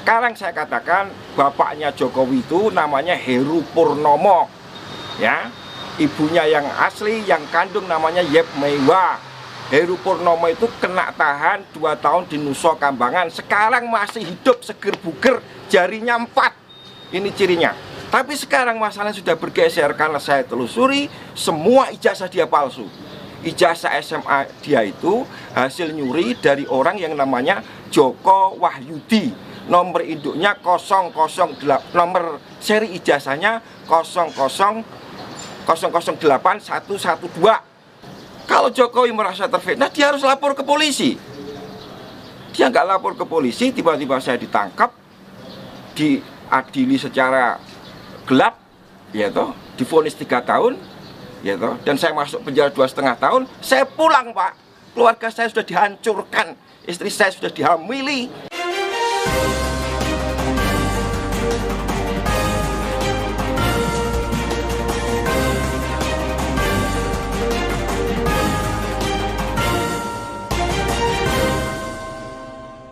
Sekarang saya katakan bapaknya Jokowi itu namanya Heru Purnomo, ya. Ibunya yang asli, yang kandung namanya Yep Meiwa. Heru Purnomo itu kena tahan 2 tahun di Nusa Kambangan. Sekarang masih hidup seger buger, jarinya 4. Ini cirinya. Tapi sekarang masalahnya sudah bergeser karena saya telusuri semua ijazah dia palsu. Ijazah SMA dia itu hasil nyuri dari orang yang namanya Joko Wahyudi. Nomor induknya 008, nomor seri ijazahnya 008-112. Kalau Jokowi merasa terfitnah, dia harus lapor ke polisi. Dia nggak lapor ke polisi, tiba-tiba saya ditangkap, diadili secara gelap, ya toh, divonis 3 tahun, ya toh, dan saya masuk penjara 2,5 tahun. Saya pulang, Pak. Keluarga saya sudah dihancurkan, istri saya sudah dihamili.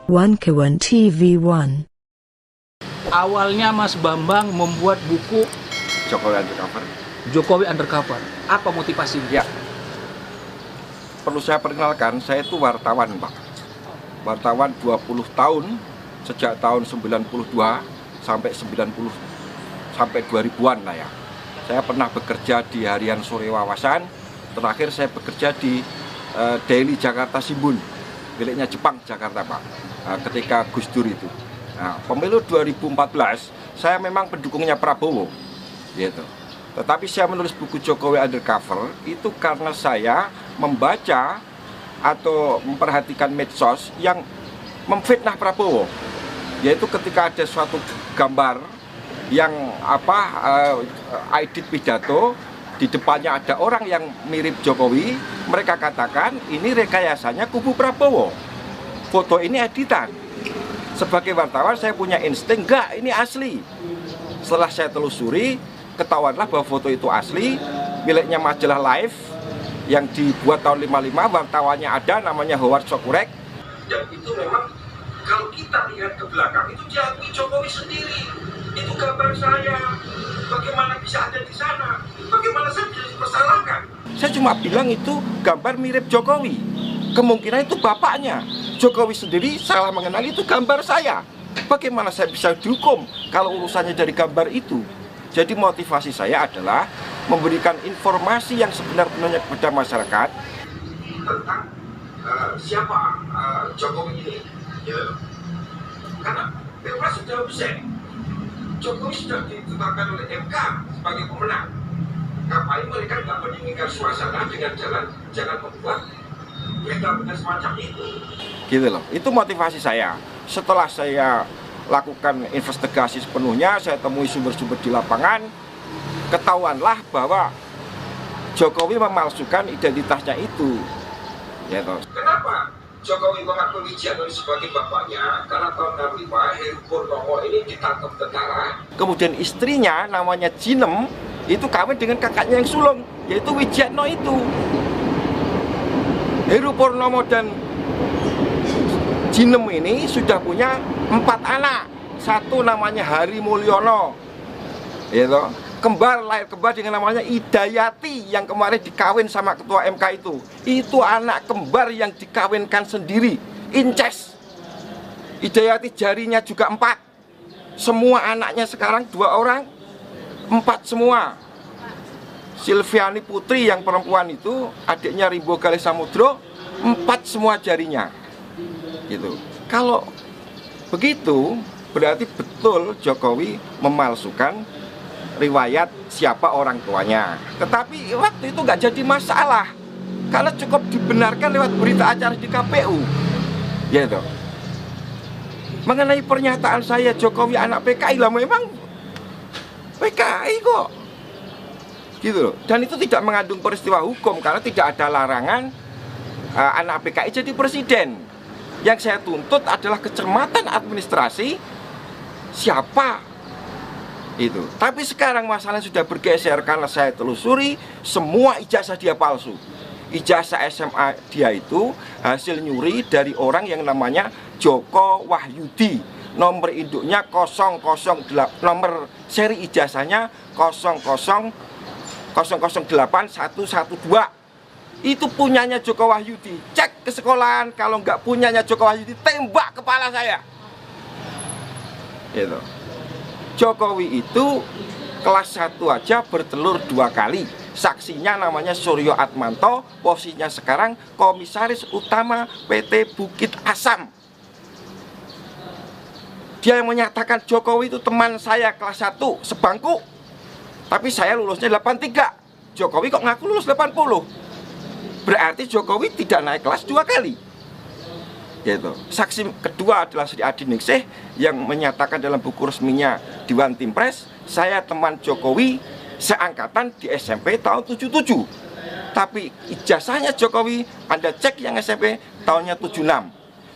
One Kewan TV One. Awalnya Mas Bambang membuat buku Jokowi Undercover. Undercover. Apa motivasinya? Ya, perlu saya perkenalkan, saya itu wartawan, Pak. Wartawan 20 tahun, sejak tahun 92 sampai 90 sampai 2000-an lah ya. Saya pernah bekerja di Harian Sore Wawasan. Terakhir saya bekerja di Daily Jakarta Shimbun, miliknya Jepang Jakarta, Pak. Ketika Gus Dur itu. Nah, pemilu 2014 saya memang pendukungnya Prabowo, gitu. Tetapi saya menulis buku Jokowi Undercover itu karena saya membaca atau memperhatikan medsos yang memfitnah Prabowo, yaitu ketika ada suatu gambar yang edit pidato, di depannya ada orang yang mirip Jokowi, mereka katakan ini rekayasanya kubu Prabowo, foto ini editan. Sebagai wartawan saya punya insting, enggak, ini asli. Setelah saya telusuri, ketahuanlah bahwa foto itu asli, miliknya majalah Life yang dibuat tahun 55, wartawannya ada, namanya Howard Sokurek. Dan itu memang kalau kita lihat ke belakang, itu diakui Jokowi sendiri. Itu gambar saya. Bagaimana bisa ada di sana? Bagaimana saya bisa dipersalahkan? Saya cuma bilang itu gambar mirip Jokowi. Kemungkinan itu bapaknya. Jokowi sendiri salah mengenali itu gambar saya. Bagaimana saya bisa dihukum kalau urusannya dari gambar itu? Jadi motivasi saya adalah memberikan informasi yang sebenar-benarnya kepada masyarakat tentang siapa Jokowi ini. Ya. Karena Pilpres sudah usai, Jokowi sudah ditetapkan oleh MK sebagai pemenang. Ngapain mereka nggak mendinginkan suasana dengan jangan membuat berita-berita semacam itu? Gitu loh. Itu motivasi saya. Setelah saya lakukan investigasi sepenuhnya, saya temui sumber-sumber di lapangan, ketahuanlah bahwa Jokowi memalsukan identitasnya itu. Ya toh. Kenapa Jokowi mengakui Wijiano sebagai bapaknya? Karena tahun 65 Heru Purnomo ini ditangkap tentara. Kemudian istrinya namanya Jinem itu kawin dengan kakaknya yang sulung, yaitu Wijiano itu. Heru Purnomo dan Jinem ini sudah punya 4 anak. Satu namanya Hari Mulyono, gitu. Lahir kembar dengan namanya Idayati yang kemarin dikawin sama ketua MK itu. Itu anak kembar yang dikawinkan sendiri, incest. Idayati jarinya juga 4. Semua anaknya sekarang 2 orang, 4 semua. Silviani Putri yang perempuan itu, adiknya Rimbo Galih Samudro, 4 semua jarinya. Gitu. Kalau begitu berarti betul Jokowi memalsukan riwayat siapa orang tuanya. Tetapi waktu itu nggak jadi masalah karena cukup dibenarkan lewat berita acara di KPU. Gitu. Mengenai pernyataan saya Jokowi anak PKI, lah memang PKI kok. Gitu loh. Dan itu tidak mengandung peristiwa hukum karena tidak ada larangan anak PKI jadi presiden. Yang saya tuntut adalah kecermatan administrasi siapa itu. Tapi sekarang masalahnya sudah bergeser karena saya telusuri semua ijazah dia palsu. Ijazah SMA dia itu hasil nyuri dari orang yang namanya Joko Wahyudi. nomor induknya 008, nomor seri ijazahnya 0081112. Itu punyanya Joko Wahyudi. Cek ke sekolahan, kalau nggak punyanya Joko Wahyudi, tembak kepala saya. Gitu. Jokowi itu kelas 1 aja bertelur 2 kali. Saksinya namanya Suryo Atmanto, posisinya sekarang Komisaris Utama PT Bukit Asam. Dia yang menyatakan Jokowi itu teman saya kelas 1 sebangku, tapi saya lulusnya 83. Jokowi kok ngaku lulus 80. Berarti Jokowi tidak naik kelas 2 kali. Gitu. Saksi kedua adalah Sri Adi Ningsih yang menyatakan dalam buku resminya Dewan Timpres, saya teman Jokowi seangkatan di SMP tahun 77. Tapi ijazahnya Jokowi, Anda cek yang SMP tahunnya 76.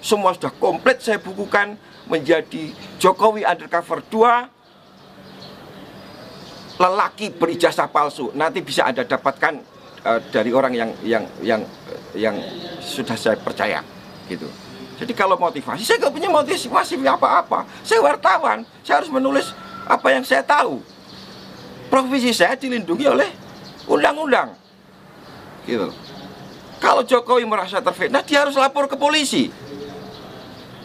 Semua sudah komplit saya bukukan menjadi Jokowi undercover 2, lelaki berijazah palsu. Nanti bisa Anda dapatkan dari orang yang sudah saya percaya, gitu. Jadi kalau motivasi, saya nggak punya motivasi apa-apa. Saya wartawan, saya harus menulis apa yang saya tahu. Profesi saya dilindungi oleh undang-undang, gitu. Kalau Jokowi merasa terfitnah, dia harus lapor ke polisi.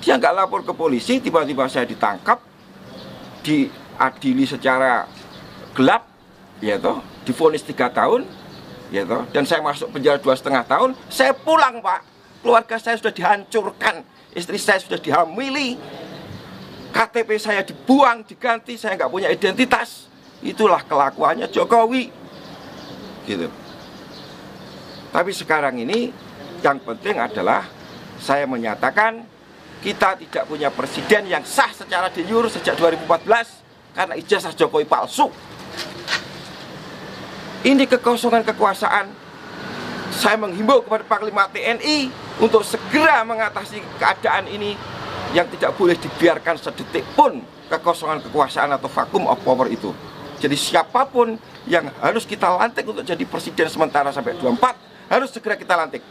Dia nggak lapor ke polisi, tiba-tiba saya ditangkap, diadili secara gelap, ya toh, divonis 3 tahun, ya toh, dan saya masuk penjara 2,5 tahun. Saya pulang, Pak. Keluarga saya sudah dihancurkan, istri saya sudah dihamili, KTP saya dibuang, diganti, saya nggak punya identitas. Itulah kelakuannya Jokowi, gitu. Tapi sekarang ini yang penting adalah saya menyatakan kita tidak punya presiden yang sah secara de jure sejak 2014 karena ijazah Jokowi palsu. Ini kekosongan kekuasaan. Saya menghimbau kepada Panglima TNI untuk segera mengatasi keadaan ini yang tidak boleh dibiarkan sedetik pun kekosongan kekuasaan atau vacuum of power itu. Jadi siapapun yang harus kita lantik untuk jadi presiden sementara sampai 24 harus segera kita lantik.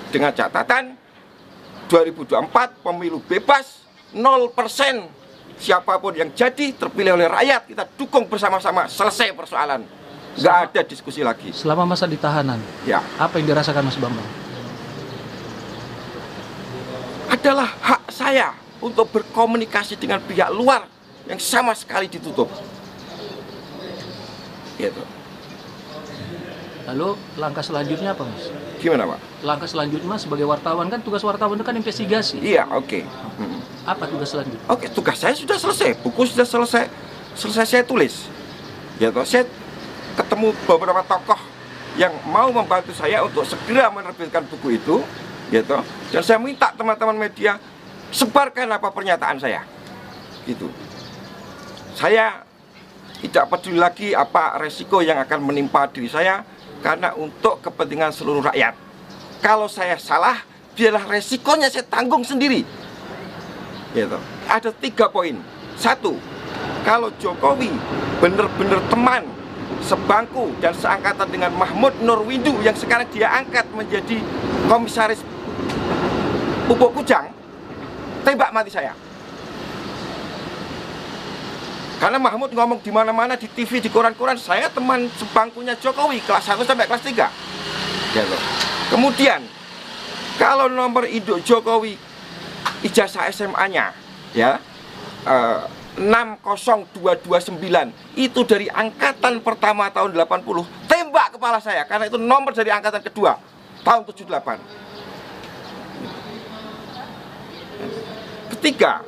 Dengan catatan 2024 pemilu bebas 0%. Siapapun yang jadi terpilih oleh rakyat kita dukung bersama-sama, selesai persoalan. Nggak ada diskusi lagi. Selama masa di tahanan, Ya, apa yang dirasakan Mas Bambang? adalah hak saya untuk berkomunikasi dengan pihak luar yang sama sekali ditutup. Gitu. Lalu langkah selanjutnya apa, Mas? Gimana, Pak? Langkah selanjutnya Mas, sebagai wartawan kan tugas wartawan itu kan investigasi. Iya, oke. Apa tugas selanjutnya? Oke, tugas saya sudah selesai. Buku sudah selesai saya tulis. Ya toh, saya ketemu beberapa tokoh yang mau membantu saya untuk segera menerbitkan buku itu, gitu. Dan saya minta teman-teman media sebarkan apa pernyataan saya, gitu. Saya tidak peduli lagi apa resiko yang akan menimpa diri saya, karena untuk kepentingan seluruh rakyat. Kalau saya salah, biarlah resikonya saya tanggung sendiri, gitu. Ada 3 poin. 1, kalau Jokowi benar-benar teman sebangku dan seangkatan dengan Mahmud Nurwindu yang sekarang dia angkat menjadi komisaris Pupuk Kujang, tembak mati saya. Karena Mahmud ngomong di mana-mana, di TV, di koran-koran, saya teman sebangkunya Jokowi kelas 1 sampai kelas 3. Gitu. Kemudian kalau nomor induk Jokowi ijazah SMA-nya ya 60229 itu dari angkatan pertama tahun 80, tembak kepala saya karena itu nomor dari angkatan kedua tahun 78. Ketiga,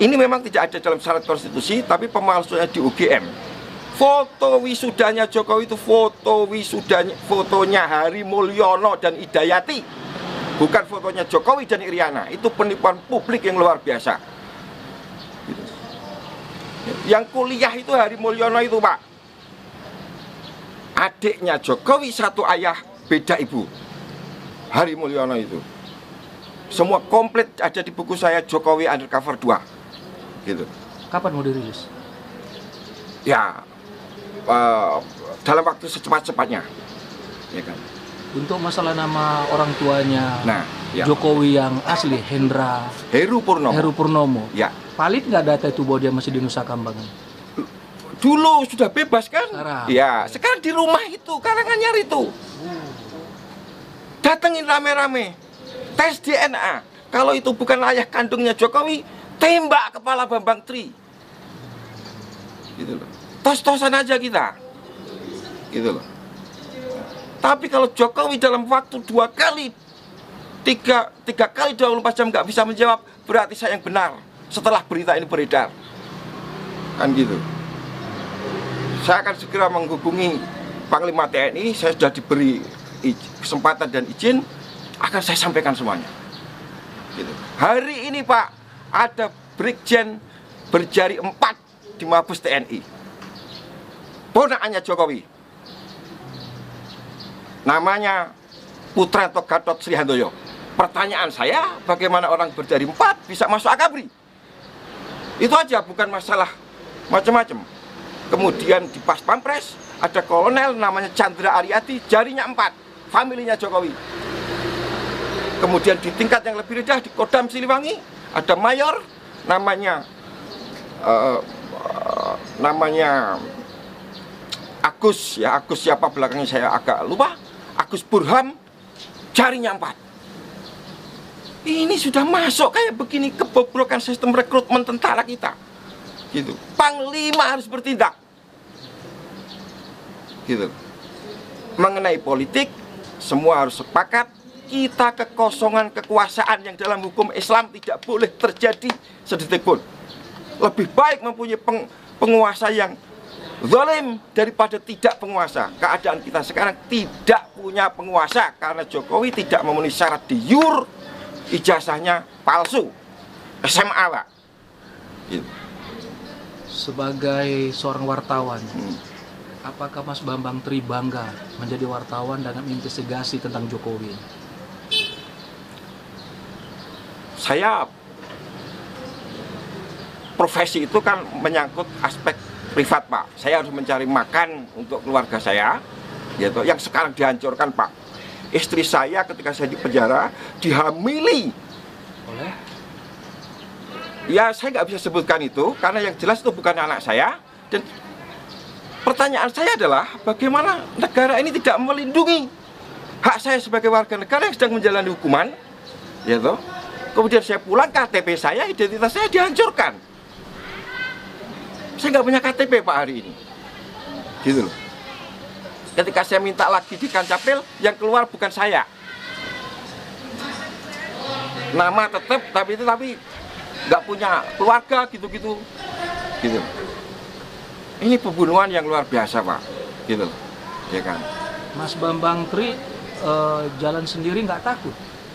ini memang tidak ada dalam syarat konstitusi, tapi pemalsuannya di UGM. Foto wisudanya Jokowi itu fotonya Hari Mulyono dan Idayati, bukan fotonya Jokowi dan Iriana. Itu penipuan publik yang luar biasa. Yang kuliah itu Hari Mulyono itu, Pak, adiknya Jokowi, satu ayah beda ibu. Hari Mulyono itu semua komplit ada di buku saya Jokowi Undercover 2, gitu. Kapan mau dirilis? Ya, dalam waktu secepat-cepatnya, ya kan. Untuk masalah nama orang tuanya Nah, ya. Jokowi yang asli, Hendra Heru Purnomo. Heru Purnomo. Ya. Valid nggak data itu bahwa dia masih di Nusa Kambangan? Dulu sudah bebas kan? Sekarang. Ya, sekarang di rumah itu, Karanganyar itu. Datengin rame-rame. Tes DNA. Kalau itu bukan ayah kandungnya Jokowi, tembak kepala Bambang Tri. Gitu loh. Tos-tosan aja kita. Gitu loh. Tapi kalau Jokowi dalam waktu 2 kali, 3 kali 24 jam nggak bisa menjawab, berarti saya yang benar setelah berita ini beredar. Kan gitu. Saya akan segera menghubungi Panglima TNI, saya sudah diberi kesempatan dan izin, akan saya sampaikan semuanya. Gitu. Hari ini Pak, ada Brigjen berjari 4 di Mabes TNI. Ponakannya Jokowi. Namanya Putranto Gatot Srihandoyo. Pertanyaan saya, bagaimana orang berjari 4 bisa masuk Akabri? Itu aja, bukan masalah macam-macam. Kemudian di Pas Pampres ada kolonel namanya Chandra Aryadi, jarinya 4, familinya Jokowi. Kemudian di tingkat yang lebih rendah di Kodam Siliwangi ada mayor namanya Agus, ya Agus siapa belakangnya saya agak lupa. Agus Burham, jarinya 4. Ini sudah masuk kayak begini, kebobrokan sistem rekrutmen tentara kita. Gitu. Panglima harus bertindak. Gitu. Mengenai politik, semua harus sepakat. Kita kekosongan kekuasaan yang dalam hukum Islam tidak boleh terjadi sedetik pun. Lebih baik mempunyai penguasa yang zalim daripada tidak penguasa. Keadaan kita sekarang tidak punya penguasa karena Jokowi tidak memenuhi syarat de jure, ijazahnya palsu, SMA Pak. Gitu. Sebagai seorang wartawan, apakah Mas Bambang Tri bangga menjadi wartawan dan menginvestigasi tentang Jokowi? Saya profesi itu kan menyangkut aspek privat Pak. Saya harus mencari makan untuk keluarga saya, gitu. Yang sekarang dihancurkan Pak. Istri saya ketika saya di penjara dihamili Oleh? Ya saya nggak bisa sebutkan itu karena yang jelas itu bukan anak saya. Dan pertanyaan saya adalah bagaimana negara ini tidak melindungi hak saya sebagai warga negara yang sedang menjalani hukuman, gitu. Kemudian saya pulang, KTP saya, identitas saya dihancurkan. Saya nggak punya KTP Pak hari ini, gitu loh. Ketika saya minta lagi di Kancapil, yang keluar bukan saya. Nama tetap, tapi nggak punya keluarga, gitu. Ini pembunuhan yang luar biasa Pak, gitu, ya kan. Mas Bambang Tri jalan sendiri nggak takut?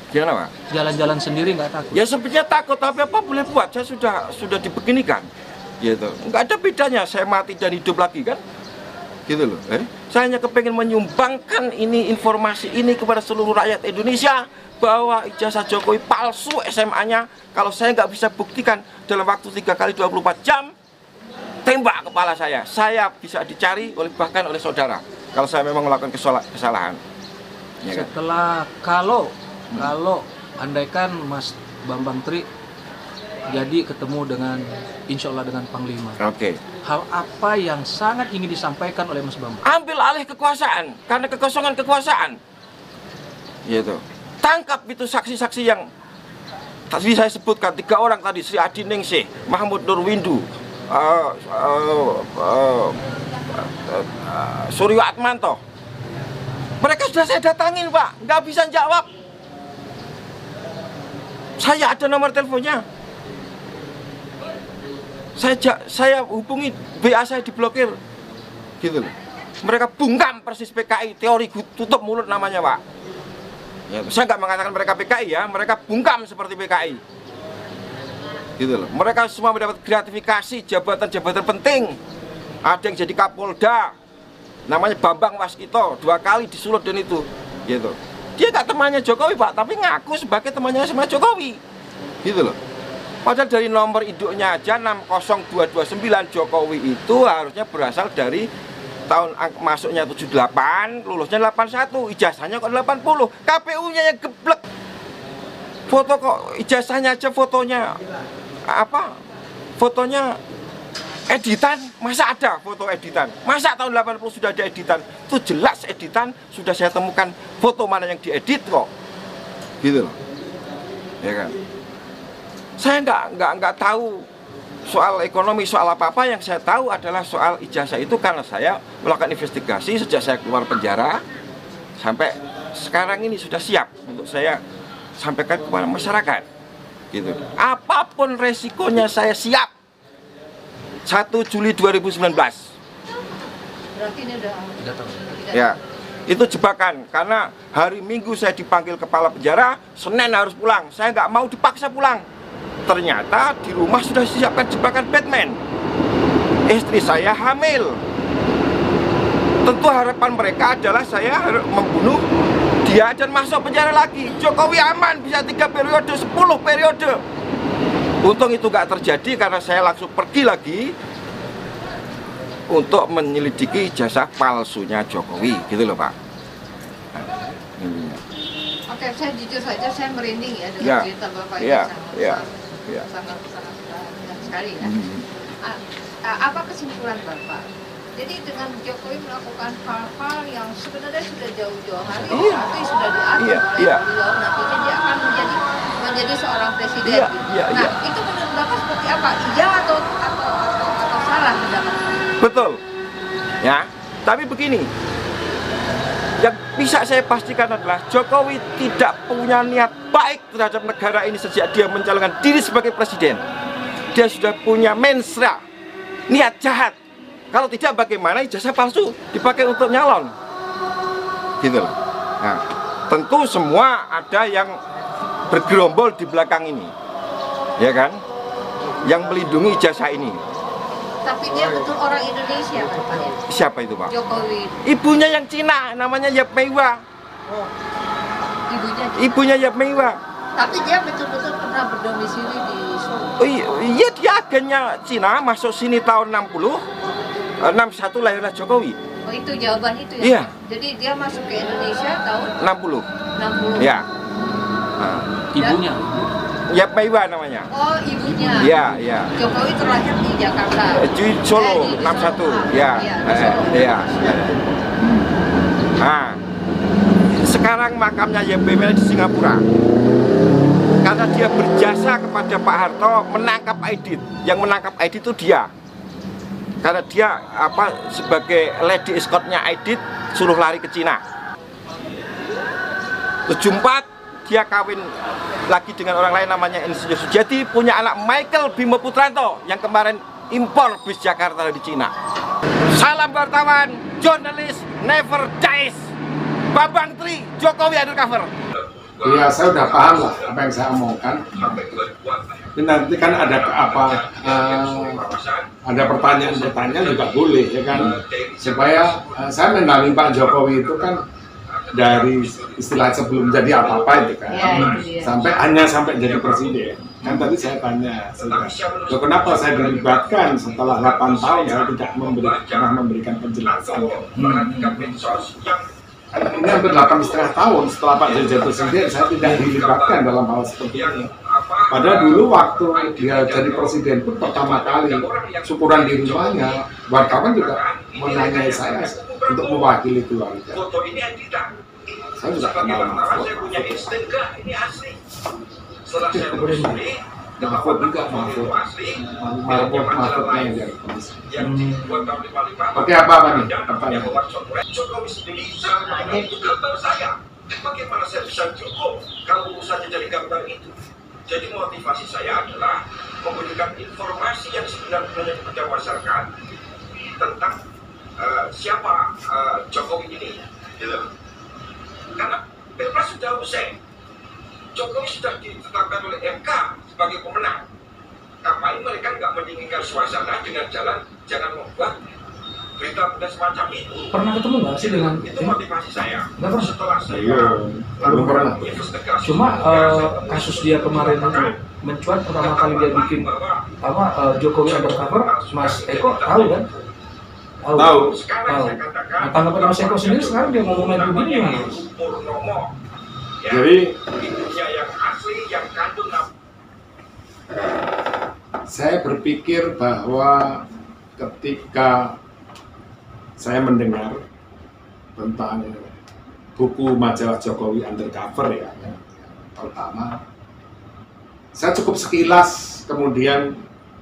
Gimana Pak? Jalan-jalan sendiri nggak takut? Ya sebenarnya takut, tapi apa boleh buat? Saya sudah dibeginikan, gitu. Nggak ada bedanya saya mati dan hidup lagi kan, gitu loh. Saya hanya kepengen menyumbangkan ini informasi ini kepada seluruh rakyat Indonesia bahwa ijazah Jokowi palsu SMA-nya. Kalau saya nggak bisa buktikan dalam waktu 3 kali 24 jam, tembak kepala saya bisa dicari bahkan oleh saudara kalau saya memang melakukan kesalahan. Ya kan? Setelah kalau andaikan Mas Bambang Tri jadi ketemu dengan insya Allah dengan Panglima, Oke. hal apa yang sangat ingin disampaikan oleh Mas Bambang? Ambil alih kekuasaan karena kekosongan kekuasaan, gitu. Tangkap itu saksi-saksi yang tadi saya sebutkan 3 orang tadi, Sri Adi Ningsih, Mahmud Nurwindu, Suryo Atmanto. Mereka sudah saya datangin Pak, nggak bisa jawab. Saya ada nomor teleponnya. Saya hubungi, WA saya diblokir, gitu loh. Mereka bungkam persis PKI, teori tutup mulut namanya Pak. Ya, saya nggak mengatakan mereka PKI ya, mereka bungkam seperti PKI, gitu loh. Mereka semua mendapat gratifikasi jabatan-jabatan penting. Ada yang jadi Kapolda, namanya Bambang Waskito, 2 kali disulut dan itu, gitu. Dia nggak temannya Jokowi Pak, tapi ngaku sebagai temannya sama Jokowi, gitu loh. Padahal dari nomor induknya aja 60229 Jokowi itu harusnya berasal dari masuknya 78, lulusnya 81, ijazahnya kok 80. KPU-nya yang geblek. Foto kok ijazahnya aja fotonya fotonya editan, masa ada foto editan? Masa tahun 80 sudah ada editan? Itu jelas editan, sudah saya temukan foto mana yang diedit kok. Gitu loh. Ya kan? Saya nggak tahu soal ekonomi, soal apa-apa. Yang saya tahu adalah soal ijazah itu karena saya melakukan investigasi sejak saya keluar penjara sampai sekarang ini sudah siap untuk saya sampaikan kepada masyarakat. Gitu. Apapun resikonya saya siap. 1 Juli 2019. Berarti ini udah Datang. Ya, itu jebakan karena hari Minggu saya dipanggil kepala penjara, Senin harus pulang. Saya nggak mau dipaksa pulang. Ternyata di rumah sudah disiapkan jebakan Batman. Istri saya hamil. Tentu harapan mereka adalah saya harus membunuh dia dan masuk penjara lagi. Jokowi aman bisa 3 periode, 10 periode. Untung itu nggak terjadi karena saya langsung pergi lagi untuk menyelidiki ijazah palsunya Jokowi, gitu loh Pak. Oke, saya jujur saja saya merinding ya dengan Ya, cerita Bapak ya, ini ya, sangat indah sekali ya. Apa kesimpulan Bapak? Jadi dengan Jokowi melakukan hal-hal yang sebenarnya sudah jauh-jauh hari, tapi sudah diatur oleh beliau, nantinya dia akan menjadi seorang presiden. Nah, itu menurut Bapak seperti apa? Iya atau salah pendapat? Betul. Ya, tapi begini. Yang bisa saya pastikan adalah Jokowi tidak punya niat baik terhadap negara ini sejak dia mencalonkan diri sebagai presiden. Dia sudah punya mensra, niat jahat. Kalau tidak, bagaimana ijazah palsu dipakai untuk nyalon? Gitu loh. Nah, tentu semua ada yang bergerombol di belakang ini, ya kan? Yang melindungi ijazah ini. Tapi dia betul orang Indonesia kan Pak ya? Siapa itu Pak? Jokowi. Ibunya yang Cina, namanya Yap Meiwa. Ibunya Yap Meiwa. Tapi dia betul-betul pernah berdomisili di Solo. Oh iya, dia agennya Cina, masuk sini tahun 60, 61 lahirlah Jokowi. Oh itu jawaban itu ya? Iya. Jadi dia masuk ke Indonesia tahun 60. 60. Ya. Ibunya. Yap Meiwa namanya. Oh ibunya. Iya. Jokowi terlahir di Jakarta. Di Solo, di 61. Solo. Ya. Di Solo. Iya. Nah, sekarang makamnya Yap Meiwa di Singapura. Karena dia berjasa kepada Pak Harto menangkap Aidit. Yang menangkap Aidit itu dia. Karena dia sebagai lady escortnya Aidit suruh lari ke Cina. 74 dia kawin lagi dengan orang lain namanya Insinyur Sujati, punya anak Michael Bimo Putranto yang kemarin impor bis Jakarta dari Cina. Salam wartawan, jurnalis never dies. Bambang Tri, Jokowi undercover. Ya, saya udah paham lah apa yang saya omongkan. Ini nanti kan ada ada pertanyaan-pertanyaan juga boleh, ya kan? Supaya saya mengenali Pak Jokowi itu kan dari istilah sebelum jadi apa-apa itu kan, sampai jadi presiden. Kan tadi saya tanya, loh, kenapa saya dilibatkan setelah 8 tahun saya tidak pernah memberikan penjelasan. Ini hampir 8,5 tahun setelah Pak jadi presiden, saya tidak dilibatkan dalam hal seperti ini. Padahal dulu waktu dia jadi presiden pun pertama kali syukuran di rumahnya, wartawan juga menanyai saya untuk mewakili keluarga. Saya juga kenal Mahfud. Mahfud juga Mahfudnya yang dari komisi. Oke, apa nih pertanyaan? Jokowi sendiri sangat menyentuh gambar saya. Bagaimana saya bisa cukup kalau urusannya jadi gambar itu? Jadi motivasi saya adalah memberikan informasi yang sebenarnya kepada masyarakat tentang siapa Jokowi ini. Karena Pilpres sudah usai, Jokowi sudah ditetapkan oleh MK sebagai pemenang. Ngapain mereka nggak mendinginkan suasana dengan jangan membuat berita semacam itu. Pernah ketemu nggak sih dengan itu motivasi saya? Nggak pernah. Setelah saya belum pernah. Cuma kasus dia kemarin itu mencuat pertama kali dia bikin Jokowi undercover, Mas Eko tahu kan? Tahu. Tahu. Nah, tanggapan Mas Eko sendiri sekarang dia ngomong kayak begini gimana, Mas? Jadi saya berpikir bahwa ketika saya mendengar tentang buku majalah Jokowi Undercover ya, yang pertama, saya cukup sekilas kemudian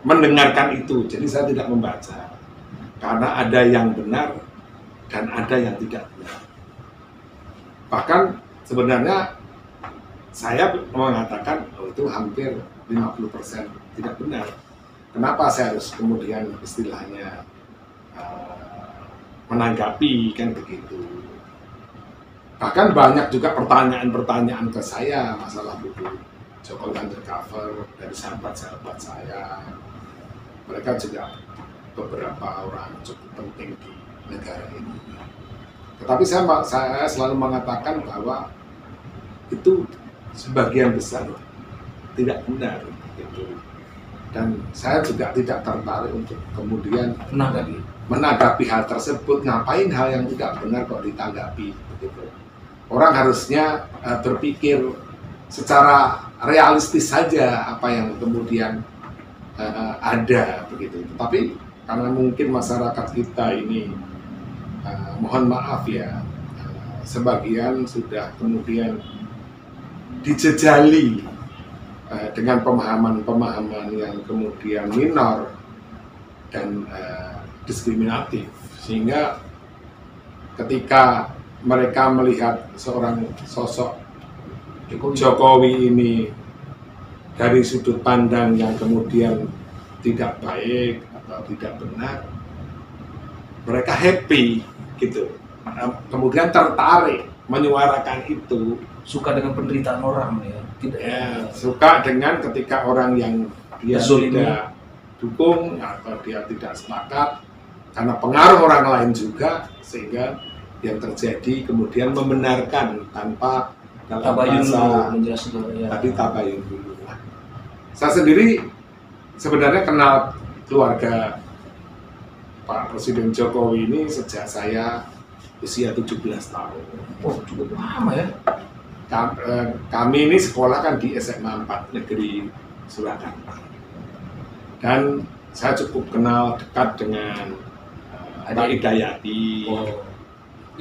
mendengarkan itu, jadi saya tidak membaca karena ada yang benar dan ada yang tidak benar. Bahkan sebenarnya saya mengatakan itu hampir 50% tidak benar. Kenapa saya harus kemudian istilahnya menanggapi kan begitu. Bahkan banyak juga pertanyaan-pertanyaan ke saya masalah buku Jokowi Undercover dari sahabat-sahabat saya. Mereka juga beberapa orang cukup penting di negara ini. Tetapi saya selalu mengatakan bahwa itu sebagian besar tidak benar gitu. Dan saya juga tidak tertarik untuk kemudian menanggapi hal tersebut. Ngapain hal yang tidak benar kok ditanggapi begitu. Orang harusnya berpikir secara realistis saja apa yang kemudian ada begitu. Tapi karena mungkin masyarakat kita ini mohon maaf ya, sebagian sudah kemudian dijejali dengan pemahaman-pemahaman yang kemudian minor dan diskriminatif, sehingga ketika mereka melihat seorang sosok Jokowi ini dari sudut pandang yang kemudian tidak baik atau tidak benar, mereka happy gitu, kemudian tertarik menyuarakan itu. Suka dengan penderitaan orang ya, tidak Ya, suka dengan ketika orang yang dia tidak dukung atau dia tidak sepakat karena pengaruh orang lain juga, sehingga yang terjadi kemudian membenarkan tanpa dalam bahasa tadi tabayun dulu. Saya sendiri sebenarnya kenal keluarga Pak Presiden Jokowi ini sejak saya usia 17 tahun. Oh, cukup lama ya. Kami ini sekolah kan di SMA 4 Negeri Surakarta. Dan saya cukup kenal dekat dengan Pak Hidayati. Oh.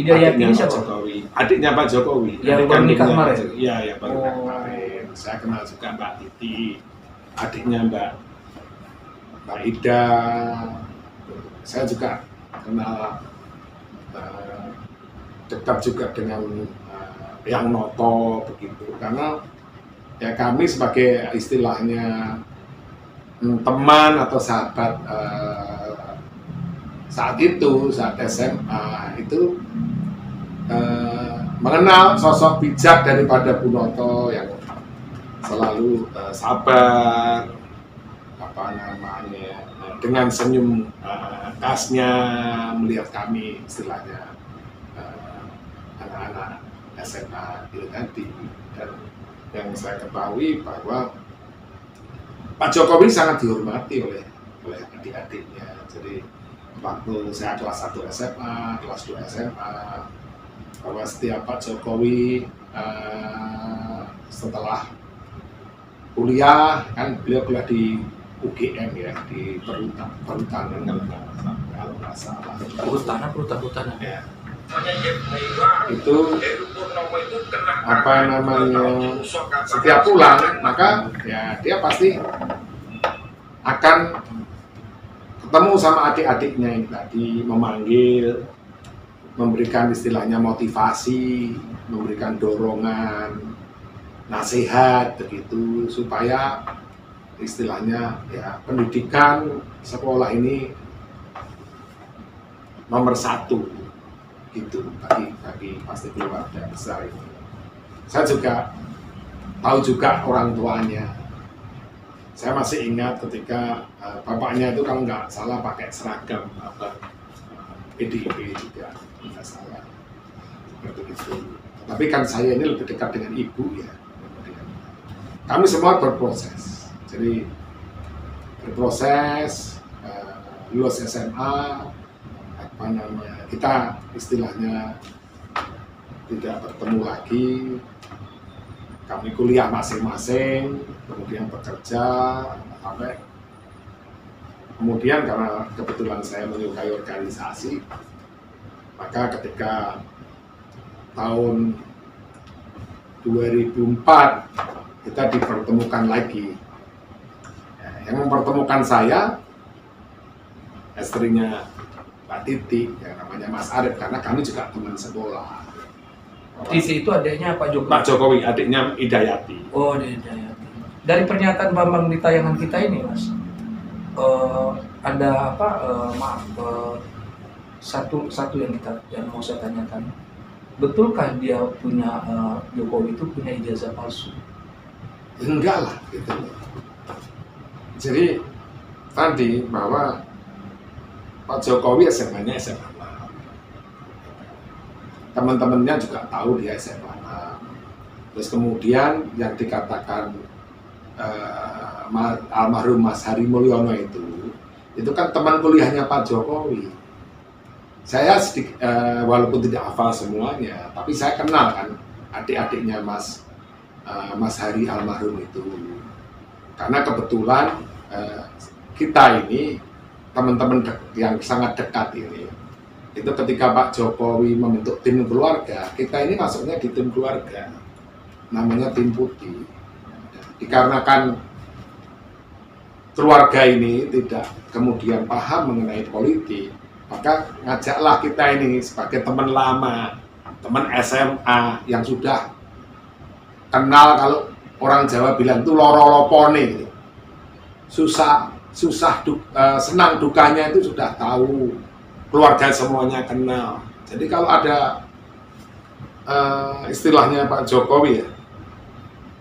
Hidayati ini siapa? Jokowi. Adiknya Pak Jokowi. Yang baru nikah kemarin? Iya, yang baru nikah kemarin. Saya kenal juga Mbak Titi, adiknya Mbak Ida. Saya juga kenal dekat juga dengan yang Noto begitu, karena ya kami sebagai istilahnya teman atau sahabat saat SMA itu mengenal sosok bijak daripada Bu Noto yang selalu sabar, apa namanya, dengan senyum khasnya melihat kami istilahnya anak-anak SMA itu tadi. Dan yang saya ketahui bahwa Pak Jokowi sangat dihormati oleh adik-adiknya. Jadi waktu saya kelas 1 SMA, kelas 2 SMA, bahwa setiap Pak Jokowi setelah kuliah, kan beliau kuliah di UGM ya, di perhutanan kalau nggak salah. Perhutanan. Ya. Itu apa namanya, setiap pulang maka ya dia pasti akan ketemu sama adik-adiknya yang tadi, memanggil, memberikan istilahnya motivasi, memberikan dorongan, nasihat begitu, supaya istilahnya ya pendidikan sekolah ini nomor 1 gitu bagi pasti keluarga besar ini. Saya juga tahu juga orang tuanya. Saya masih ingat ketika bapaknya itu kalau nggak salah pakai seragam PDIP juga, nggak salah seperti itu. Tapi kan saya ini lebih dekat dengan ibu ya. Kami semua berproses. Jadi berproses, lulus SMA, kita istilahnya tidak bertemu lagi. Kami kuliah masing-masing, kemudian bekerja, sampai kemudian karena kebetulan saya menyukai organisasi, maka ketika tahun 2004 kita dipertemukan lagi. Yang mempertemukan saya istrinya Pak Titi, yang namanya Mas Arif, karena kami juga teman sekolah. Titi itu adiknya Pak Jokowi. Pak Jokowi, adiknya Idayati. Oh, Hidayati. Dari pernyataan Bambang di tayangan kita ini, Mas, ada apa? Satu yang mau saya tanyakan. Betulkah dia punya Jokowi itu punya ijazah palsu? Enggak lah, gitu. Jadi tadi bahwa Pak Jokowi SMA-nya SMA 6. Teman-temannya juga tahu dia SMA 6. Terus kemudian yang dikatakan almarhum Mas Hari Mulyono itu kan teman kuliahnya Pak Jokowi. Saya sedikit, walaupun tidak hafal semuanya, tapi saya kenal kan adik-adiknya Mas Hari almarhum itu. Karena kebetulan kita ini teman-teman yang sangat dekat ini, itu ketika Pak Jokowi membentuk tim keluarga, kita ini masuknya di tim keluarga, namanya tim putih. Dikarenakan keluarga ini tidak kemudian paham mengenai politik, maka ngajaklah kita ini sebagai teman lama, teman SMA yang sudah kenal, kalau orang Jawa bilang itu loro-lopone gitu. Senang dukanya itu sudah tahu, keluarga semuanya kenal. Jadi kalau ada istilahnya Pak Jokowi ya,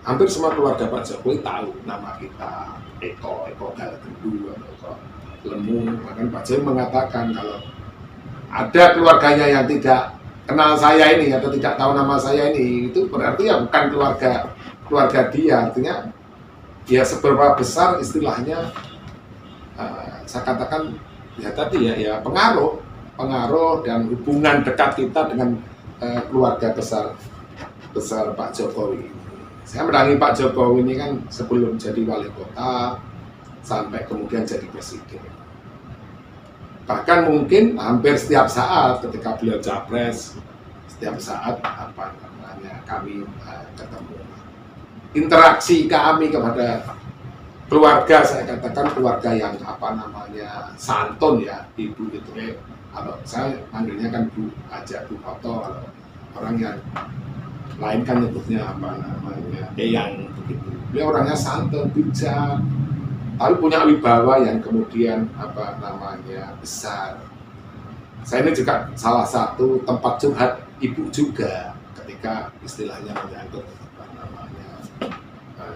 hampir semua keluarga Pak Jokowi tahu nama kita, Eko Galgendu, Eko Lemu. Bahkan Pak Jokowi mengatakan kalau ada keluarganya yang tidak kenal saya ini atau tidak tahu nama saya ini, itu berarti ya bukan keluarga dia. Artinya ya seberapa besar istilahnya, saya katakan ya tadi ya pengaruh dan hubungan dekat kita dengan keluarga besar Pak Jokowi. Saya mendampingi Pak Jokowi ini kan sebelum jadi wali kota sampai kemudian jadi presiden. Bahkan mungkin hampir setiap saat ketika beliau capres, setiap saat kami ketemu. Interaksi kami kepada keluarga, saya katakan keluarga yang santun ya, ibu itu kalau saya panggilnya kan Bu aja, Bu Foto, kalau orang yang lain kan nyebutnya Eyang begitu. Dia orangnya santun, bijak, tapi punya wibawa yang kemudian besar. Saya ini juga salah satu tempat curhat ibu juga ketika istilahnya menyangkut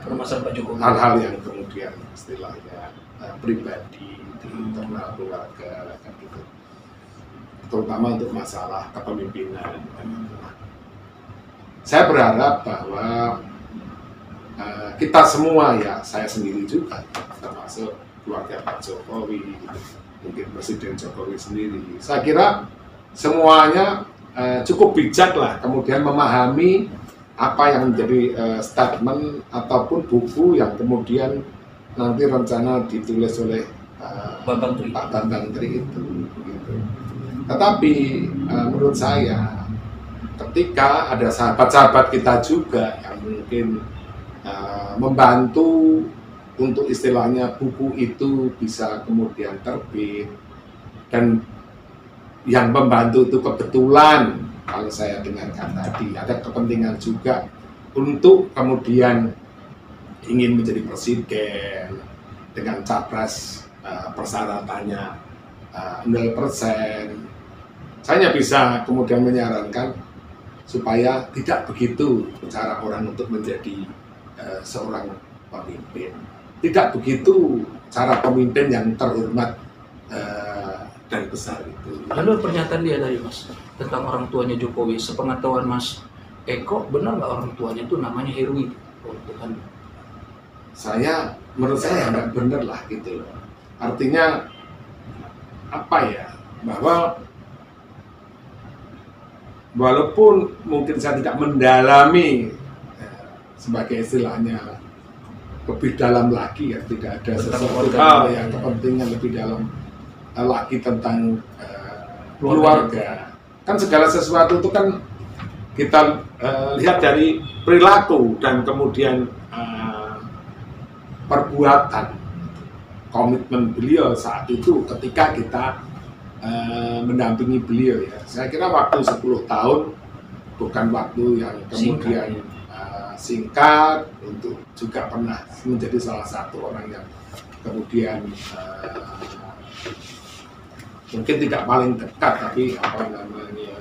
Permasalahan Pak Jokowi. hal-hal yang kemudian istilahnya pribadi di internal keluarga kan gitu, terutama untuk masalah kepemimpinan. Saya berharap bahwa kita semua ya, saya sendiri juga termasuk keluarga Pak Jokowi, mungkin Presiden Jokowi sendiri, saya kira semuanya cukup bijak lah kemudian memahami apa yang menjadi statement ataupun buku yang kemudian nanti rencana ditulis oleh Pak Bambang Tri itu. Gitu. Tetapi menurut saya ketika ada sahabat-sahabat kita juga yang mungkin membantu untuk istilahnya buku itu bisa kemudian terbit, dan yang membantu itu kebetulan kalau saya dengarkan tadi ada kepentingan juga untuk kemudian ingin menjadi presiden dengan capres persyaratannya 0%. Saya bisa kemudian menyarankan supaya tidak begitu cara orang untuk menjadi seorang pemimpin. Tidak begitu cara pemimpin yang terhormat dan besar itu. Lalu pernyataan dia tadi, Mas, tentang orang tuanya Jokowi, sepengetahuan Mas Eko, benar nggak orang tuanya itu namanya Heruwi? Menurut saya nggak benar lah gitu loh. Artinya apa ya, bahwa walaupun mungkin saya tidak mendalami sebagai istilahnya lebih dalam lagi ya, tidak ada sesuatu hal yang kepentingan lebih dalam lagi tentang keluarga. Kan segala sesuatu itu kan kita lihat dari perilaku dan kemudian perbuatan, komitmen beliau saat itu ketika kita mendampingi beliau ya. Saya kira waktu 10 tahun bukan waktu yang kemudian singkat, untuk juga pernah menjadi salah satu orang yang kemudian mungkin tidak paling dekat, tapi apa namanya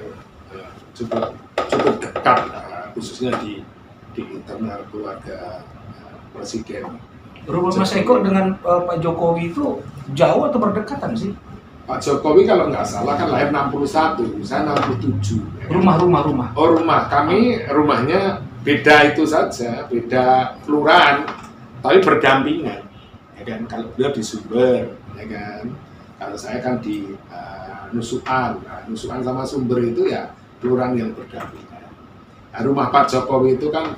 cukup dekat, khususnya di internal keluarga presiden. Rumah Mas Eko dengan Pak Jokowi itu jauh atau berdekatan sih? Pak Jokowi kalau nggak salah kan lahir 61, saya 67. Rumah. Oh, rumah kami, rumahnya beda itu saja, beda kelurahan, tapi berdampingan. Ya kan, kalau beliau di Sumber, ya kan. Kalau saya kan di Nusukan. Nah, Nusukan sama Sumber itu ya kelurahan yang berdampingan. Nah, rumah Pak Jokowi itu kan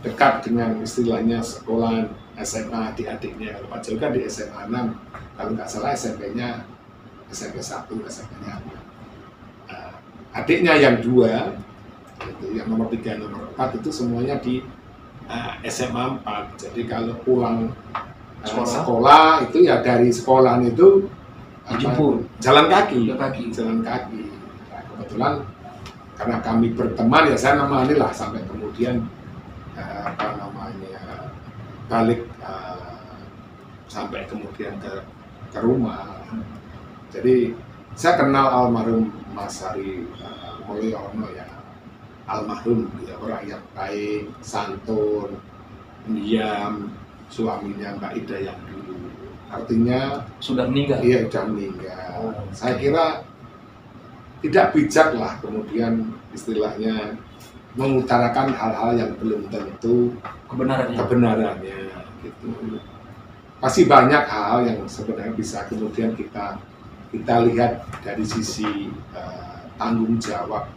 dekat dengan istilahnya sekolah SMA adik-adiknya. Kalau Pak Jokowi kan di SMA 6, kalau nggak salah SMP-nya SMP 1, SMP-nya 6. Adiknya yang 2, itu yang nomor 3, nomor 4 itu semuanya di SMA 4. Jadi kalau pulang sekolah itu ya dari sekolahan itu jalan kaki. Nah, kebetulan karena kami berteman ya saya nemani lah sampai kemudian balik sampai kemudian ke rumah. Jadi saya kenal almarhum Mas Hari Mulyono ya, almarhum ya, orang yang baik, santun, pendiam, suaminya Mbak Ida yang dulu. Artinya sudah meninggal. Iya, sudah meninggal. Saya kira tidak bijak lah kemudian istilahnya mengutarakan hal-hal yang belum tentu kebenarannya gitu. Pasti banyak hal yang sebenarnya bisa kemudian kita lihat dari sisi tanggung jawab.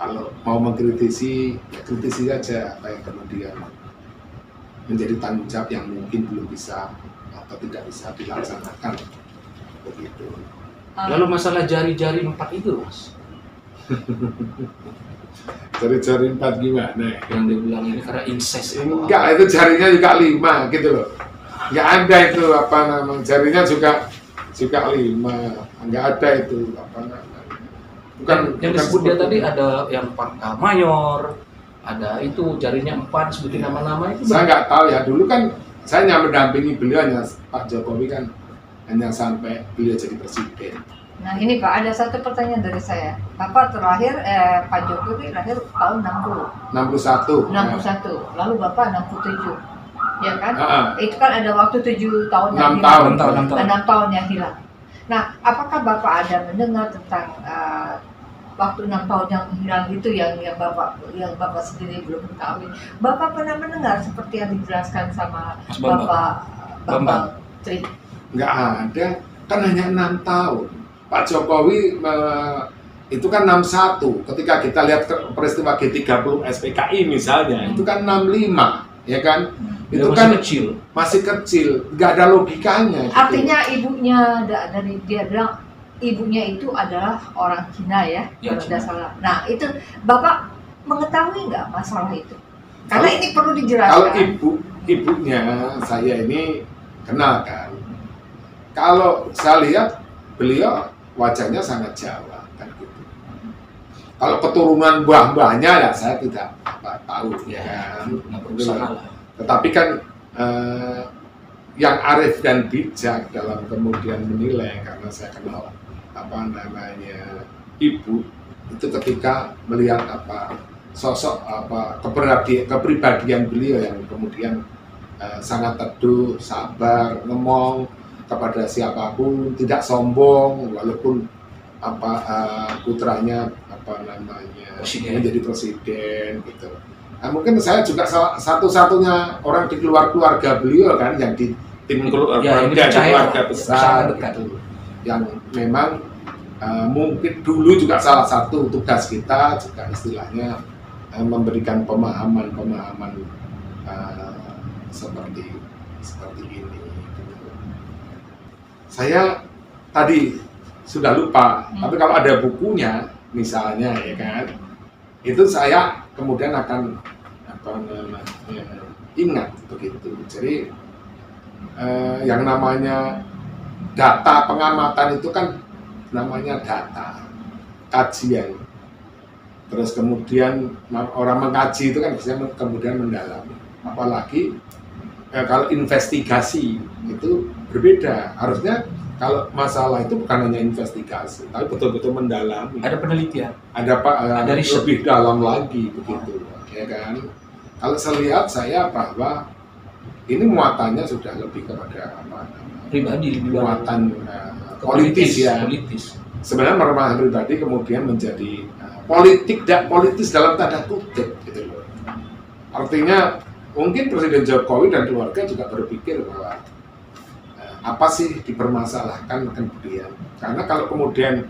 Kalau mau mengkritisi, ya kritisi saja apa yang kemudian menjadi tanggung jawab yang mungkin belum bisa atau tidak bisa dilaksanakan begitu. Lalu masalah jari-jari 4 itu, Mas? Jari-jari 4 gimana? Yang dibilang ini karena incest. Enggak, itu jarinya juga 5 gitu loh. Enggak ada itu apa namanya, jarinya juga 5. Enggak ada itu apa namanya. Bukan yang disebut dia tadi ada yang mayor, ada itu jarinya 4, sebutin nama-nama itu. Saya nggak tahu ya, dulu kan saya hanya mendampingi beliau, hanya Pak Jokowi kan hanya sampai beliau jadi presiden. Nah ini Pak, ada satu pertanyaan dari saya. Bapak terakhir, Pak Jokowi lahir tahun 61. Lalu Bapak 67, ya kan? Itu kan ada waktu 7 tahun yang 6 tahun yang hilang. Nah, apakah Bapak ada mendengar tentang waktu 6 tahun yang hilang itu yang Bapak sendiri belum ketahui? Bapak pernah mendengar seperti yang dijelaskan sama Bapak Tri? Nggak ada, kan hanya 6 tahun. Pak Jokowi itu kan 61, ketika kita lihat peristiwa G30 SPKI misalnya, itu kan 65, ya kan? Itu kan masih kecil, nggak ada logikanya. Artinya gitu. Ibunya dari dia bilang ibunya itu adalah orang Cina ya, kalau tidak salah. Nah itu Bapak mengetahui nggak masalah itu? Karena ini perlu dijelaskan. Kalau ibunya saya ini kenal kan. Kalau saya lihat beliau wajahnya sangat Jawa kan gitu. Kalau keturunan mbah-mbahnya ya saya tidak tahu ya kan. Tetapi kan yang arif dan bijak dalam kemudian menilai, karena saya kenal apa namanya ibu itu ketika melihat apa sosok apa kepribadian beliau yang kemudian sangat teduh, sabar, ngomong kepada siapapun, tidak sombong walaupun apa putranya apa namanya menjadi presiden gitu. Nah, mungkin saya juga satu-satunya orang di keluarga beliau kan yang di tim keluarga besar gitu, yang memang mungkin dulu juga salah satu tugas kita juga istilahnya memberikan pemahaman seperti ini. Saya tadi sudah lupa, tapi kalau ada bukunya misalnya ya kan, itu saya kemudian akan ingat begitu. Jadi yang namanya data pengamatan itu kan namanya data kajian. Terus kemudian orang mengkaji itu kan biasanya kemudian mendalami. Apalagi kalau investigasi itu berbeda. Harusnya kalau masalah itu bukan hanya investigasi, tapi betul-betul mendalami. Ada penelitian. Ada riset. lebih dalam lagi begitu, ya kan? Kalau saya lihat bahwa ini muatannya sudah lebih kepada Pribadi muatan politis ya. Politis. Sebenarnya permasalahan pribadi kemudian menjadi politis dalam tanda kutip gitu loh. Artinya mungkin Presiden Jokowi dan keluarga juga berpikir bahwa apa sih dipermasalahkan kemudian, karena kalau kemudian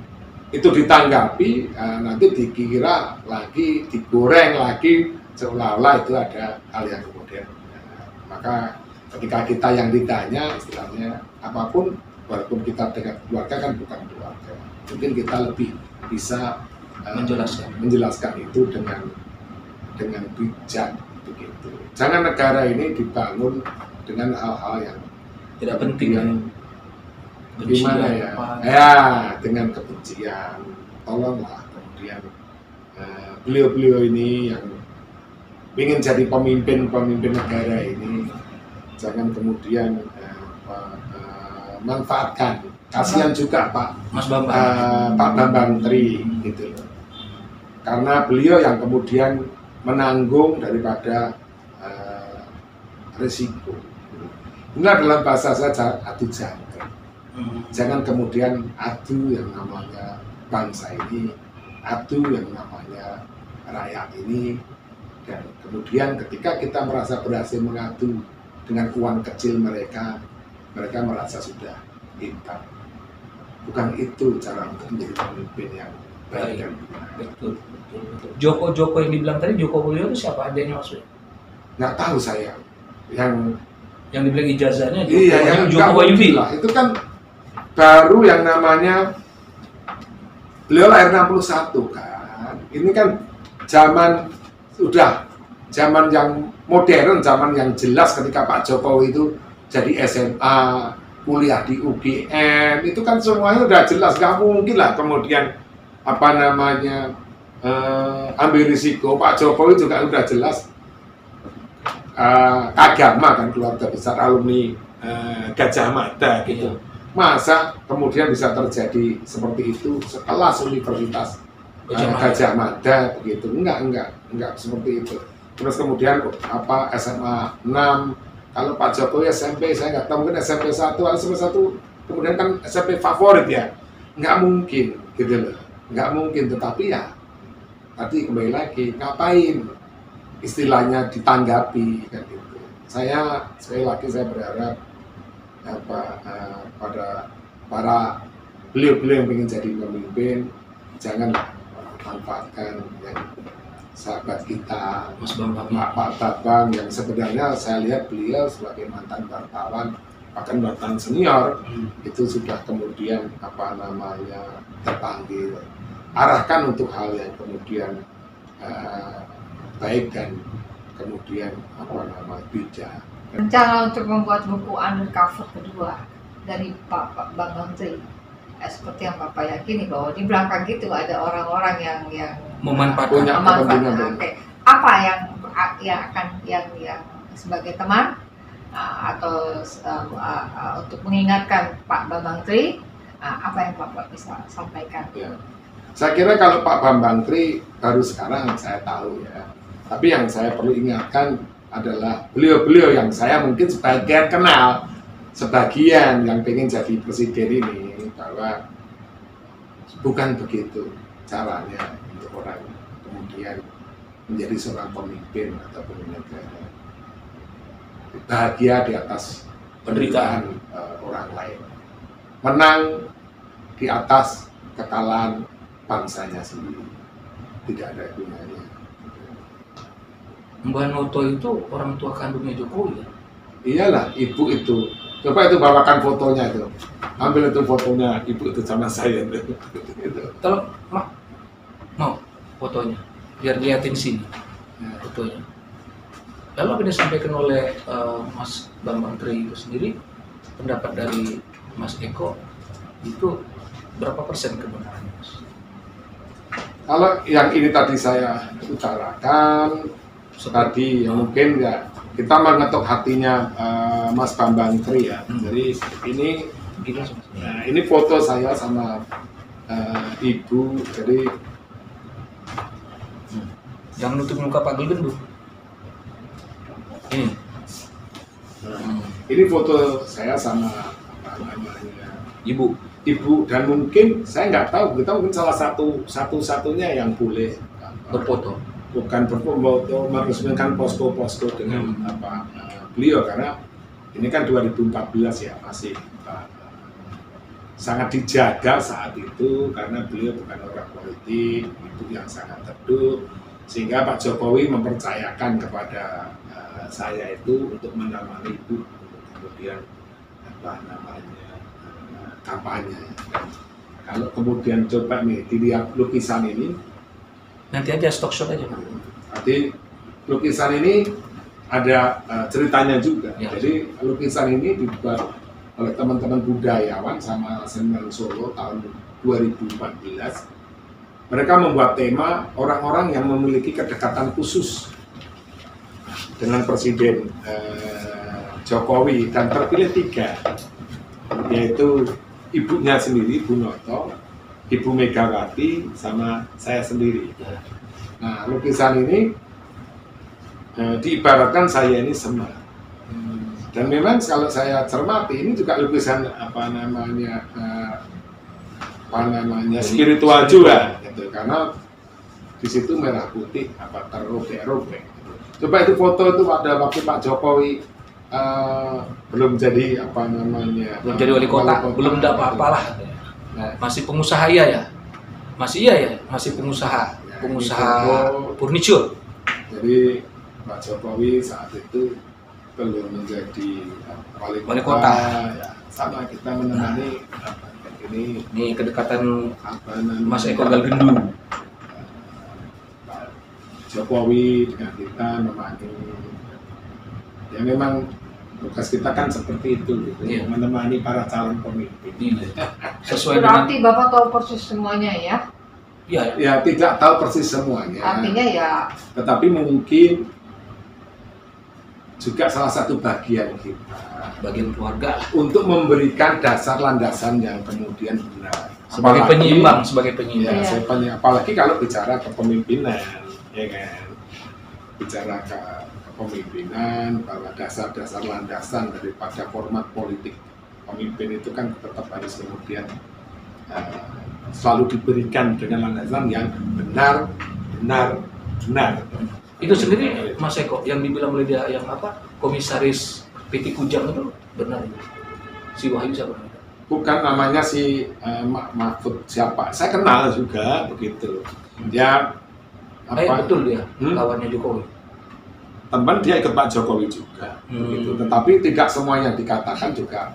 itu ditanggapi nanti dikira lagi, digoreng lagi seolah-olah itu ada hal yang kemudian maka ketika kita yang ditanya istilahnya apapun, walaupun kita dengan keluarga kan bukan keluarga, mungkin kita lebih bisa menjelaskan itu dengan bijak begitu. Jangan negara ini dibangun dengan hal-hal yang tidak penting kan. Gimana ya? Ya, dengan kebencian. Tolonglah kemudian beliau-beliau ini yang ingin jadi pemimpin negara ini, jangan kemudian manfaatkan. Kasihan juga Pak Bambang Tri gitu loh. Karena beliau yang kemudian menanggung daripada risiko. Ini dalam bahasa saja adu jangkrik. Jangan kemudian adu yang namanya bangsa ini, adu yang namanya rakyat ini, dan kemudian ketika kita merasa berhasil mengadu dengan uang kecil mereka merasa sudah hebat. Bukan itu cara untuk menjadi pemimpin yang baik dan benar. Betul. Joko yang dibilang tadi, Joko Mulyo itu siapa adanya maksudnya? Nggak tahu saya. Yang dibilang ijazahnya yang Joko Wahyudi lah. Itu kan baru yang namanya beliau lahir 61 kan. Ini kan zaman yang modern, zaman yang jelas ketika Pak Jokowi itu jadi SMA, kuliah di UGM, itu kan semuanya udah jelas. Nggak mungkin lah kemudian ambil risiko. Pak Jokowi juga udah jelas agama kan, keluarga besar alumni Gajah Mada gitu. Masa kemudian bisa terjadi seperti itu sekelas Universitas Gajah Mada begitu? Enggak seperti itu. Terus kemudian SMA 6, kalau Pak Jokowi SMP saya nggak tahu, mungkin SMP 1 kemudian kan SMP favorit ya. Nggak mungkin gitu loh. Nggak mungkin, tetapi ya tadi kembali lagi, ngapain istilahnya ditanggapi kan gitu. Sekali lagi saya berharap pada para beliau-beliau yang ingin jadi pemimpin, jangan manfaatkan yang sahabat kita, Mas Bambang, Pak Bambang, yang sebenarnya saya lihat beliau sebagai mantan wartawan, bahkan mantan senior, itu sudah kemudian terpanggil. Arahkan untuk hal yang kemudian baik dan kemudian bijak. Rencana untuk membuat buku undercover kedua dari Pak Bambang Tri, seperti yang Bapak yakini bahwa di belakang itu ada orang-orang yang memanfaatkan. Oke. Apa yang sebagai teman atau untuk mengingatkan Pak Bambang Tri, apa yang Bapak bisa sampaikan? Ya. Saya kira kalau Pak Bambang Tri baru sekarang saya tahu ya. Tapi yang saya perlu ingatkan adalah beliau-beliau yang saya mungkin sebagian kenal, sebagian yang pengen jadi presiden ini, bahwa bukan begitu caranya untuk orang kemudian menjadi seorang pemimpin atau pemimpin negara. Bahagia di atas penderitaan orang lain, menang di atas kekalahan bangsanya sendiri. Tidak ada gunanya. Mbak Noto itu orang tua kandungnya Jokowi ya? Iyalah, ibu itu. Coba itu bawakan fotonya itu. Ambil itu fotonya ibu itu sama saya itu. Kalau mau fotonya, biar liatin sini fotonya. Lalu apa disampaikan oleh Mas Bambang Tri itu sendiri, pendapat dari Mas Eko itu berapa persen kebenarannya, Mas? Kalau yang ini tadi saya utarakan, tadi mungkin ya kita mengetuk hatinya Mas Bambang Tri ya. Jadi ini Gini, Mas. nah, ini foto saya sama ibu. Jadi Jangan nutup muka Pak Gendut. Ini. ini foto saya sama apa namanya Ibu. dan mungkin saya nggak tahu, kita mungkin salah satu-satunya yang boleh Berfoto. bukan berfoto meresmikan posko-posko dengan beliau, karena ini kan 2014 ya, masih sangat dijaga saat itu karena beliau bukan orang politik, itu yang sangat teduh, sehingga Pak Jokowi mempercayakan kepada saya itu untuk menemani ibu kemudian kampanye. Kalau kemudian coba nih dilihat lukisan ini, Nanti aja stock shot aja. nanti lukisan ini ada ceritanya juga. Ya. Jadi lukisan ini dibuat oleh teman-teman budayawan sama Seniman Solo tahun 2014. Mereka membuat tema orang-orang yang memiliki kedekatan khusus dengan Presiden Jokowi, dan terpilih 3, yaitu ibunya sendiri, Bu Noto, Ibu Megawati, sama saya sendiri. Nah, lukisan ini diibaratkan saya ini semar. Dan memang kalau saya cermati, ini juga lukisan spiritual juga, gitu. Karena di situ merah putih terrobek-robek. Gitu. Coba itu foto itu pada waktu Pak Jokowi belum jadi belum jadi wali kota, belum ada apa-apalah. Nah, Masih pengusaha ya? Masih pengusaha, furniture. jadi Pak Jokowi saat itu belum menjadi wali kota. Ya, sama kita menemani ini Nih kedekatan namanya, Mas Eko Galgendu. Pak Jokowi dengan kita menemani. Ya memang tugas kita kan seperti itu, gitu. Iya. Menemani para calon pemimpin. Sesuai dengan Berarti Bapak tahu persis semuanya ya? Ya tidak tahu persis semuanya. Artinya ya Tetapi mungkin juga salah satu bagian kita bagian keluarga lah. untuk memberikan dasar landasan yang kemudian benar. Sebagai Apalagi- penyeimbang. Ya, apalagi kalau bicara kepemimpinan, ya kan, bicara kepemimpinan, bahwa dasar-dasar landasan daripada format politik pemimpin itu kan tetap harus kemudian selalu diberikan dengan landasan yang benar. Itu sendiri Mas Eko yang dibilang oleh dia yang komisaris PT Kujang itu benar itu. Si Wahyu siapa namanya? Bukan namanya si Mahfud siapa, saya kenal juga begitu. Dia Betul dia kawannya Jokowi. teman, dia ikut Pak Jokowi juga begitu. Tetapi tidak semua yang dikatakan juga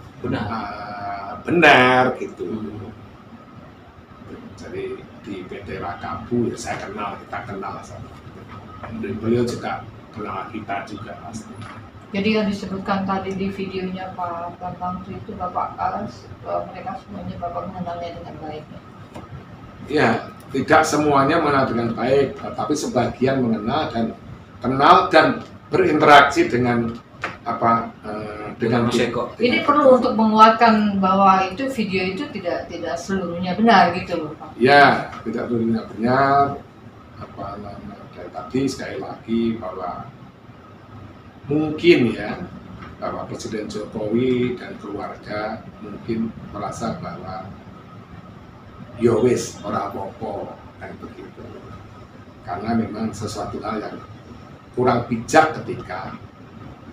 benar gitu. Jadi di PT Rakabu ya saya kenal, kita kenal sama. Dan beliau juga kenal kita juga pasti. jadi yang disebutkan tadi di videonya Pak Bambang itu Bapak mereka semuanya Bapak mengenalnya dengan baik. Ya, tidak semuanya mengenal dengan baik, tetapi sebagian mengenal dan kenal dan berinteraksi dengan dengan Mas Eko. Ini perlu untuk menguatkan bahwa itu video itu tidak seluruhnya benar gitu loh Pak. Ya, tidak seluruhnya benar. Dan tadi sekali lagi bahwa mungkin ya bahwa Presiden Jokowi dan keluarga mungkin merasa bahwa yo wis ora apa-apa kan begitu. Karena memang sesuatu hal yang kurang bijak ketika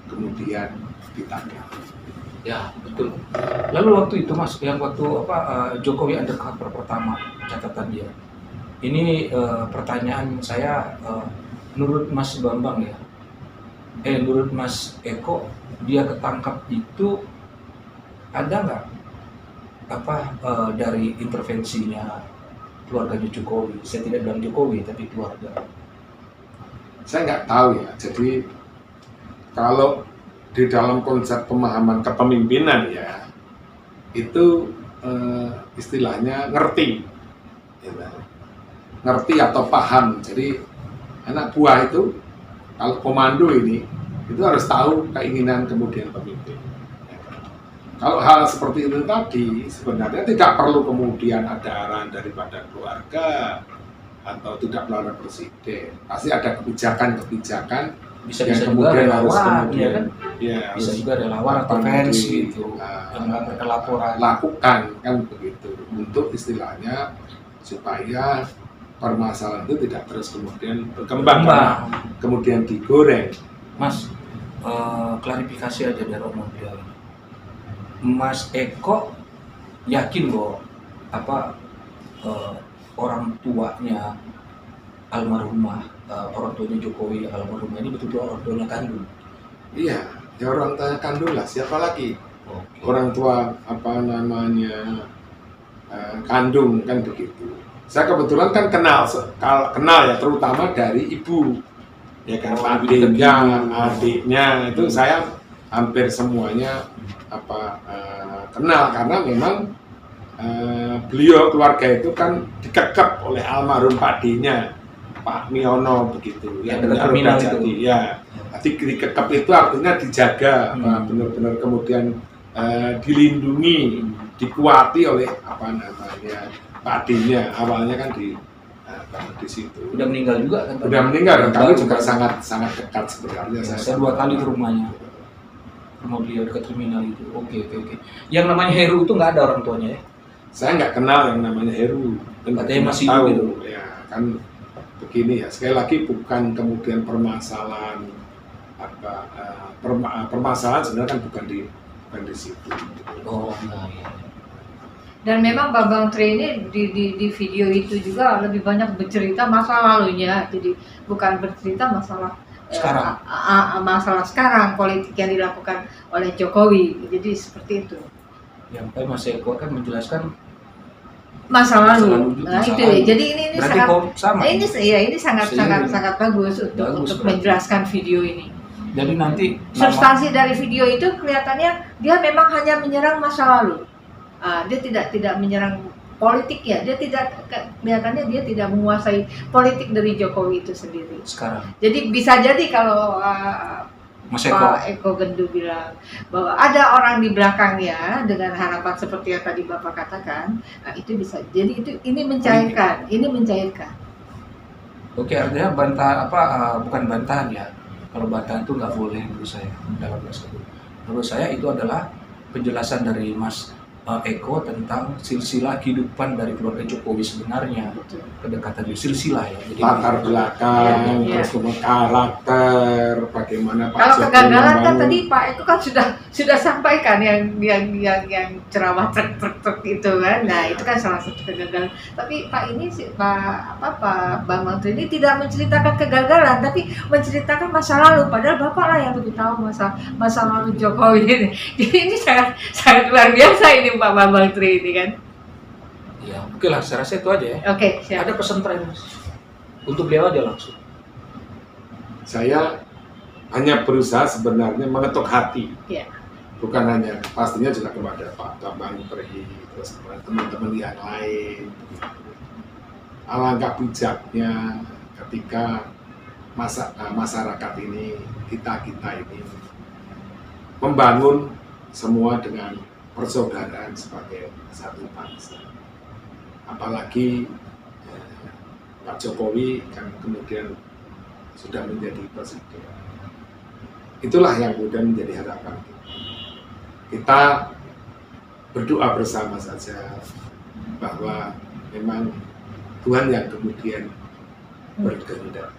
kemudian ditanggapi. Ya, betul. Lalu waktu itu Mas, yang waktu Jokowi undercover pertama catatan dia. Ini pertanyaan saya, menurut Mas Bambang ya, menurut Mas Eko, dia ketangkap itu ada nggak dari intervensinya keluarganya Jokowi? Saya tidak bilang Jokowi, tapi keluarga. Saya nggak tahu ya. Jadi kalau di dalam konsep pemahaman kepemimpinan ya, itu istilahnya ngerti, ya, ngerti atau paham. Jadi anak buah itu kalau komando ini itu harus tahu keinginan kemudian pemimpin. Kalau hal seperti itu tadi sebenarnya tidak perlu kemudian ada arahan daripada keluarga atau tidak melalui presiden. Pasti ada kebijakan-kebijakan Bisa yang juga kemudian harus relawan, kemudian ya kan? ya, Bisa harus juga relawan atau fans gitu, yang melaporkan laporan. lakukan kan begitu untuk istilahnya supaya permasalahan itu tidak terus kemudian berkembang, kemudian digoreng. Mas, klarifikasi aja dari omong beliau ini. Mas Eko yakin bahwa orang tuanya almarhumah, orang tuanya Jokowi almarhumah ini betul-betul orang tuanya kandung? Iya, ya orang tuanya kandung lah, siapa lagi? Oke. Orang tua kandung kan begitu. Saya kebetulan kan kenal ya, terutama dari ibu, ya kan, adiknya itu saya hampir semuanya kenal karena memang beliau keluarga itu kan dikekep oleh almarhum padinya Pak Miono begitu, yang terminal itu. Ya, dikekep itu artinya dijaga, benar-benar kemudian dilindungi, dikuati oleh padinya. Awalnya kan di situ. Udah meninggal juga kan? Udah meninggal dan kami juga sangat dekat sebenarnya. Saya 2 kali ke rumahnya. Rumah beliau dekat terminal itu. Oke. Yang namanya Heru itu nggak ada orang tuanya ya? Saya nggak kenal yang namanya Heru. Katanya masih tahu gitu. Ya kan begini ya. Sekali lagi bukan kemudian permasalahan permasalahan sebenarnya kan bukan di situ. Oh, nah ya. Dan memang Bambang Tri ini di video itu juga lebih banyak bercerita masa lalunya, jadi bukan bercerita masalah sekarang. Masalah sekarang politik yang dilakukan oleh Jokowi, jadi seperti itu. Yang Mas Eko kan menjelaskan masa lalu. Nah itu ya. Jadi ini sangat sama. Ini sangat bagus untuk menjelaskan video ini. Jadi nanti substansi dari video itu kelihatannya dia memang hanya menyerang masa lalu. Dia tidak menyerang politik ya. Dia kelihatannya dia tidak menguasai politik dari Jokowi itu sendiri. Sekarang. Jadi bisa jadi kalau Mas Eko. Pak Eko Gendu bilang bahwa ada orang di belakangnya dengan harapan seperti yang tadi Bapak katakan, itu bisa. Jadi ini mencairkan. Oke, artinya bukan bantahan ya. Kalau bantahan itu nggak boleh menurut saya dalam bahasa. Menurut saya itu adalah penjelasan dari Mas Eko tentang silsilah kehidupan dari keluarga Jokowi sebenarnya. Betul. Kedekatan di silsilah ya. Jadi latar belakang, terus kemudian karakter, bagaimana Pak kalau Jokowi kegagalan kan membangun. tadi Pak Eko kan sudah sampaikan yang ceramah truk itu kan. Nah itu kan salah satu kegagalan. Tapi Pak ini Pak Bambang Tri ini tidak menceritakan kegagalan, tapi menceritakan masa lalu. Padahal Bapak lah yang lebih tahu masa lalu Jokowi ini. Jadi ini sangat luar biasa ini Pak Bambang Tri ini kan. ya, oke lah, saya rasa itu aja ya. Oke, siap. Ada pesan terakhir Mas untuk beliau aja langsung. Saya hanya berusaha sebenarnya mengetuk hati. Ya. Bukan hanya, pastinya juga kepada Pak Bambang Tri, terus kepada teman-teman yang lain. Alangkah bijaknya ketika masyarakat ini, kita ini membangun semua dengan persaudaraan sebagai satu bangsa. Apalagi Pak Jokowi kan kemudian sudah menjadi presiden. Itulah yang kemudian menjadi harapan kita berdoa bersama saja bahwa memang Tuhan yang kemudian berkehendak.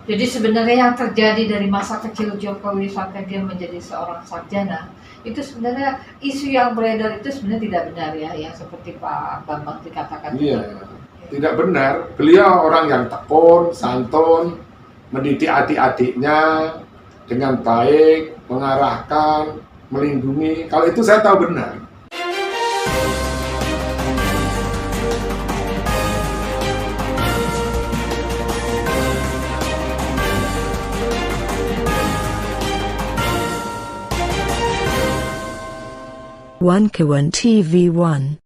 Jadi sebenarnya yang terjadi dari masa kecil Jokowi sampai dia menjadi seorang sarjana, itu sebenarnya isu yang beredar itu sebenarnya tidak benar ya, yang seperti Pak Bambang dikatakan. Iya, tidak benar. Beliau orang yang tekun, santun, mendidik adik-adiknya dengan baik, mengarahkan, melindungi. Kalau itu saya tahu benar. One Kawan TV 1